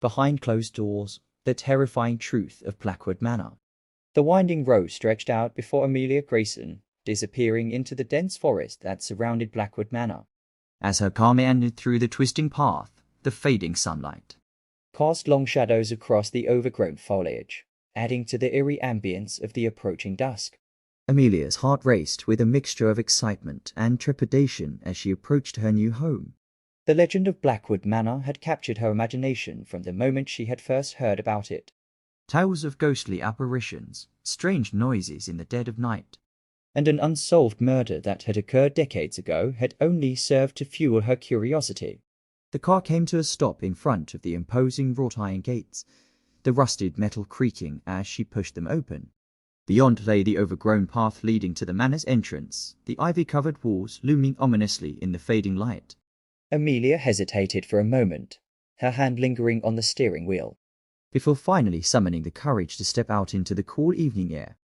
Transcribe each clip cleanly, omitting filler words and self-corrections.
Behind closed doors, the terrifying truth of Blackwood Manor. The winding road stretched out before Amelia Grayson, disappearing into the dense forest that surrounded Blackwood Manor. As her car meandered through the twisting path, the fading sunlight cast long shadows across the overgrown foliage, adding to the eerie ambience of the approaching dusk. Amelia's heart raced with a mixture of excitement and trepidation as she approached her new home. The legend of Blackwood Manor had captured her imagination from the moment she had first heard about it. Tales of ghostly apparitions, strange noises in the dead of night, and an unsolved murder that had occurred decades ago had only served to fuel her curiosity. The car came to a stop in front of the imposing wrought-iron gates, the rusted metal creaking as she pushed them open. Beyond lay the overgrown path leading to the manor's entrance, the ivy-covered walls looming ominously in the fading light. Amelia hesitated for a moment, her hand lingering on the steering wheel, before finally summoning the courage to step out into the cool evening air.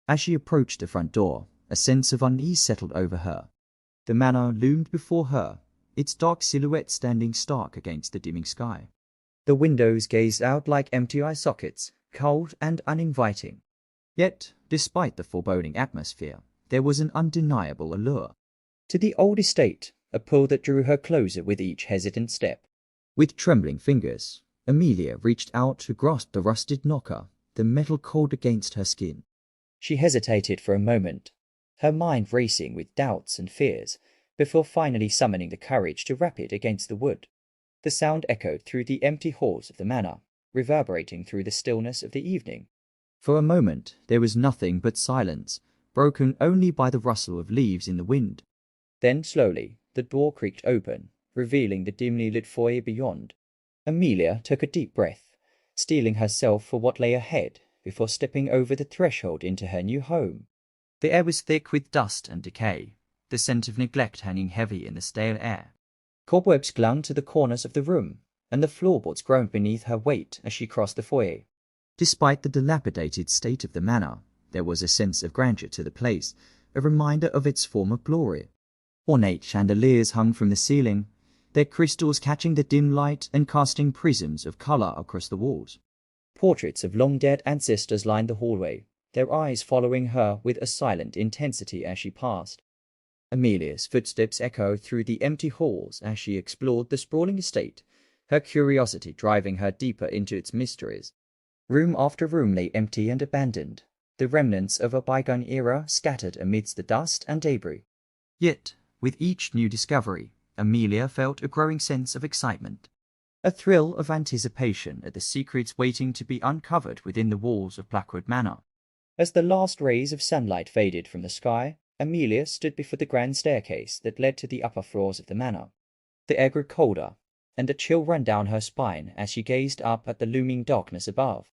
As she approached the front door, a sense of unease settled over her. The manor loomed before her, its dark silhouette standing stark against the dimming sky. The windows gazed out like empty eye sockets, cold and uninviting. Yet, despite the foreboding atmosphere, there was an undeniable allure to the old estate, a pull that drew her closer with each hesitant step. With trembling fingers, Amelia reached out to grasp the rusted knocker, the metal cold against her skin. She hesitated for a moment, her mind racing with doubts and fears, before finally summoning the courage to rap it against the wood. The sound echoed through the empty halls of the manor, reverberating through the stillness of the evening. For a moment there was nothing but silence, broken only by the rustle of leaves in the wind. Then slowly the door creaked open, revealing the dimly lit foyer beyond. Amelia took a deep breath, steeling herself for what lay ahead before stepping over the threshold into her new home. The air was thick with dust and decay, the scent of neglect hanging heavy in the stale air. Cobwebs clung to the corners of the room, and the floorboards groaned beneath her weight as she crossed the foyer. Despite the dilapidated state of the manor, there was a sense of grandeur to the place, a reminder of its former glory. Ornate chandeliers hung from the ceiling, their crystals catching the dim light and casting prisms of colour across the walls. Portraits of long-dead ancestors lined the hallway, their eyes following her with a silent intensity as she passed. Amelia's footsteps echoed through the empty halls as she explored the sprawling estate, her curiosity driving her deeper into its mysteries. Room after room lay empty and abandoned, the remnants of a bygone era scattered amidst the dust and debris. Yet, with each new discovery, Amelia felt a growing sense of excitement, a thrill of anticipation at the secrets waiting to be uncovered within the walls of Blackwood Manor. As the last rays of sunlight faded from the sky, Amelia stood before the grand staircase that led to the upper floors of the manor. The air grew colder, and a chill ran down her spine as she gazed up at the looming darkness above.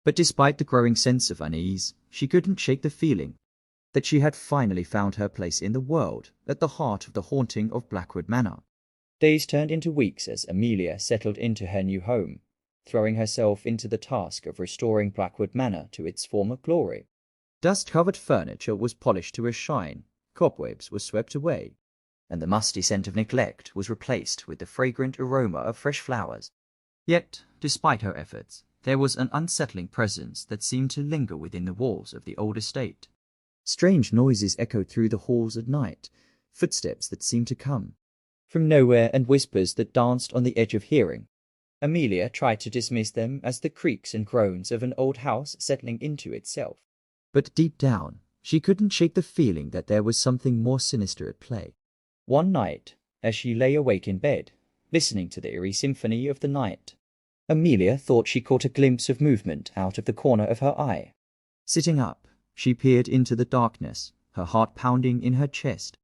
But despite the growing sense of unease, she couldn't shake the feeling that she had finally found her place in the world, at the heart of the haunting of Blackwood Manor. Days turned into weeks as Amelia settled into her new home, throwing herself into the task of restoring Blackwood Manor to its former glory. Dust-covered furniture was polished to a shine, cobwebs were swept away, and the musty scent of neglect was replaced with the fragrant aroma of fresh flowers. Yet, despite her efforts, there was an unsettling presence that seemed to linger within the walls of the old estate. Strange noises echoed through the halls at night, footsteps that seemed to come from nowhere and whispers that danced on the edge of hearing. Amelia tried to dismiss them as the creaks and groans of an old house settling into itself. But deep down, she couldn't shake the feeling that there was something more sinister at play. One night, as she lay awake in bed, listening to the eerie symphony of the night, Amelia thought she caught a glimpse of movement out of the corner of her eye. Sitting up, she peered into the darkness, her heart pounding in her chest.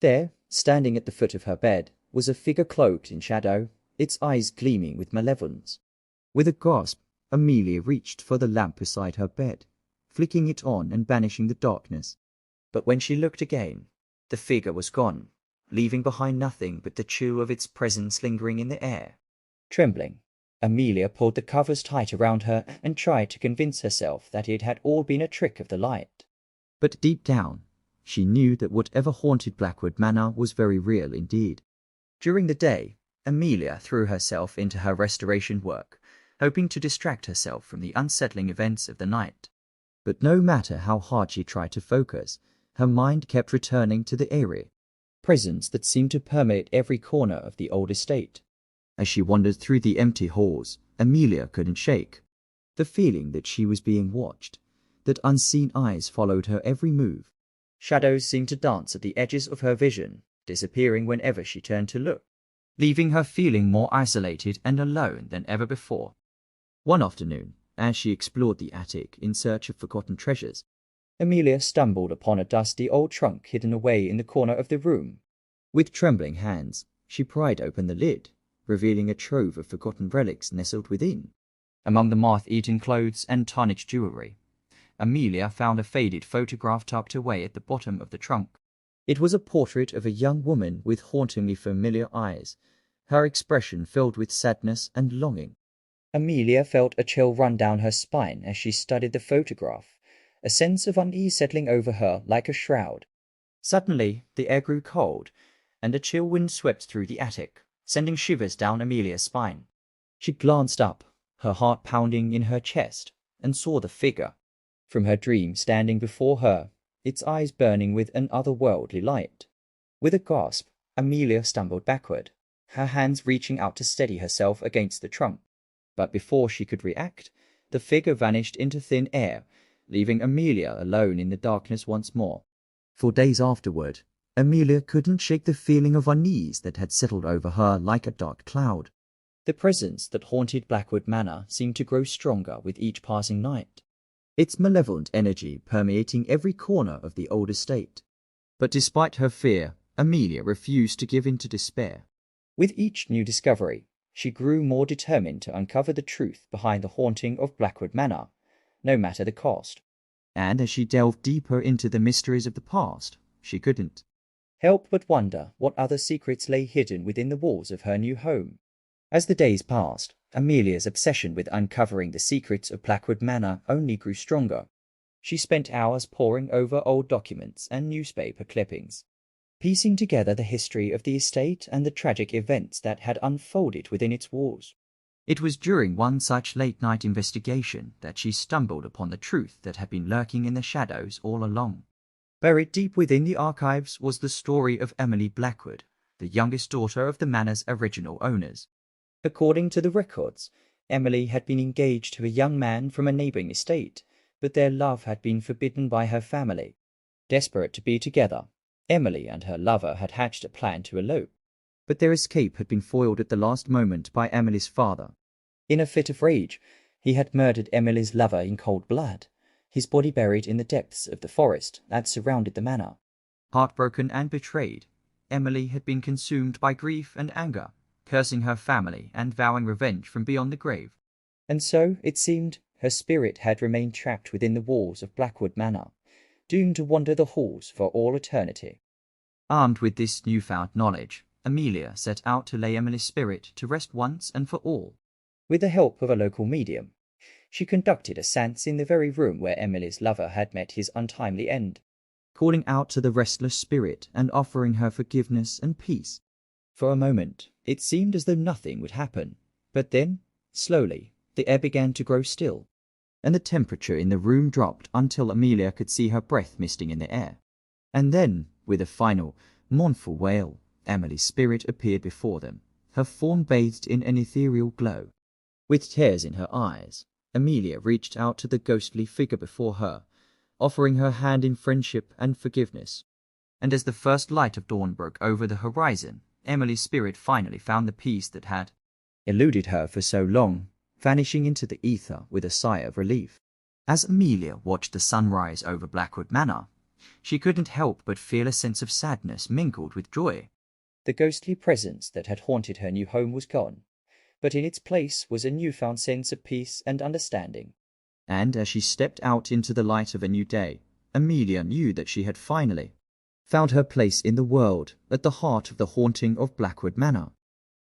There, standing at the foot of her bed, was a figure cloaked in shadow, its eyes gleaming with malevolence. With a gasp, Amelia reached for the lamp beside her bed, flicking it on and banishing the darkness. But when she looked again, the figure was gone, leaving behind nothing but the chill of its presence lingering in the air. Trembling, Amelia pulled the covers tight around her and tried to convince herself that it had all been a trick of the light. But deep down, she knew that whatever haunted Blackwood Manor was very real indeed. During the day, Amelia threw herself into her restoration work, hoping to distract herself from the unsettling events of the night. But no matter how hard she tried to focus, her mind kept returning to the eerie presence that seemed to permeate every corner of the old estate. As she wandered through the empty halls, Amelia couldn't shake the feeling that she was being watched, that unseen eyes followed her every move. Shadows seemed to dance at the edges of her vision, disappearing whenever she turned to look, leaving her feeling more isolated and alone than ever before. One afternoon, as she explored the attic in search of forgotten treasures, Amelia stumbled upon a dusty old trunk hidden away in the corner of the room. With trembling hands, she pried open the lid, revealing a trove of forgotten relics nestled within. Among the moth-eaten clothes and tarnished jewelry, Amelia found a faded photograph tucked away at the bottom of the trunk. It was a portrait of a young woman with hauntingly familiar eyes, her expression filled with sadness and longing. Amelia felt a chill run down her spine as she studied the photograph, a sense of unease settling over her like a shroud. Suddenly, the air grew cold, and a chill wind swept through the attic, sending shivers down Amelia's spine. She glanced up, her heart pounding in her chest, and saw the figure from her dream standing before her, its eyes burning with an otherworldly light. With a gasp, Amelia stumbled backward, her hands reaching out to steady herself against the trunk. But before she could react, the figure vanished into thin air, leaving Amelia alone in the darkness once more. For days afterward, Amelia couldn't shake the feeling of unease that had settled over her like a dark cloud. The presence that haunted Blackwood Manor seemed to grow stronger with each passing night, its malevolent energy permeating every corner of the old estate. But despite her fear, Amelia refused to give in to despair. With each new discovery, she grew more determined to uncover the truth behind the haunting of Blackwood Manor, no matter the cost. And as she delved deeper into the mysteries of the past, she couldn't help but wonder what other secrets lay hidden within the walls of her new home. As the days passed, Amelia's obsession with uncovering the secrets of Blackwood Manor only grew stronger. She spent hours poring over old documents and newspaper clippings, piecing together the history of the estate and the tragic events that had unfolded within its walls. It was during one such late-night investigation that she stumbled upon the truth that had been lurking in the shadows all along. Buried deep within the archives was the story of Emily Blackwood, the youngest daughter of the manor's original owners. According to the records, Emily had been engaged to a young man from a neighbouring estate, but their love had been forbidden by her family. Desperate to be together, Emily and her lover had hatched a plan to elope. But their escape had been foiled at the last moment by Emily's father. In a fit of rage, he had murdered Emily's lover in cold blood, his body buried in the depths of the forest that surrounded the manor. Heartbroken and betrayed, Emily had been consumed by grief and anger, cursing her family and vowing revenge from beyond the grave. And so, it seemed, her spirit had remained trapped within the walls of Blackwood Manor, doomed to wander the halls for all eternity. Armed with this newfound knowledge, Amelia set out to lay Emily's spirit to rest once and for all. With the help of a local medium, she conducted a séance in the very room where Emily's lover had met his untimely end, calling out to the restless spirit and offering her forgiveness and peace. For a moment, it seemed as though nothing would happen, but then, slowly, the air began to grow still, and the temperature in the room dropped until Amelia could see her breath misting in the air. And then, with a final, mournful wail, Emily's spirit appeared before them, her form bathed in an ethereal glow. With tears in her eyes, Amelia reached out to the ghostly figure before her, offering her hand in friendship and forgiveness. And as the first light of dawn broke over the horizon, Emily's spirit finally found the peace that had eluded her for so long, vanishing into the ether with a sigh of relief. As Amelia watched the sunrise over Blackwood Manor, she couldn't help but feel a sense of sadness mingled with joy. The ghostly presence that had haunted her new home was gone, but in its place was a newfound sense of peace and understanding. And as she stepped out into the light of a new day, Amelia knew that she had finally found her place in the world, at the heart of the haunting of Blackwood Manor.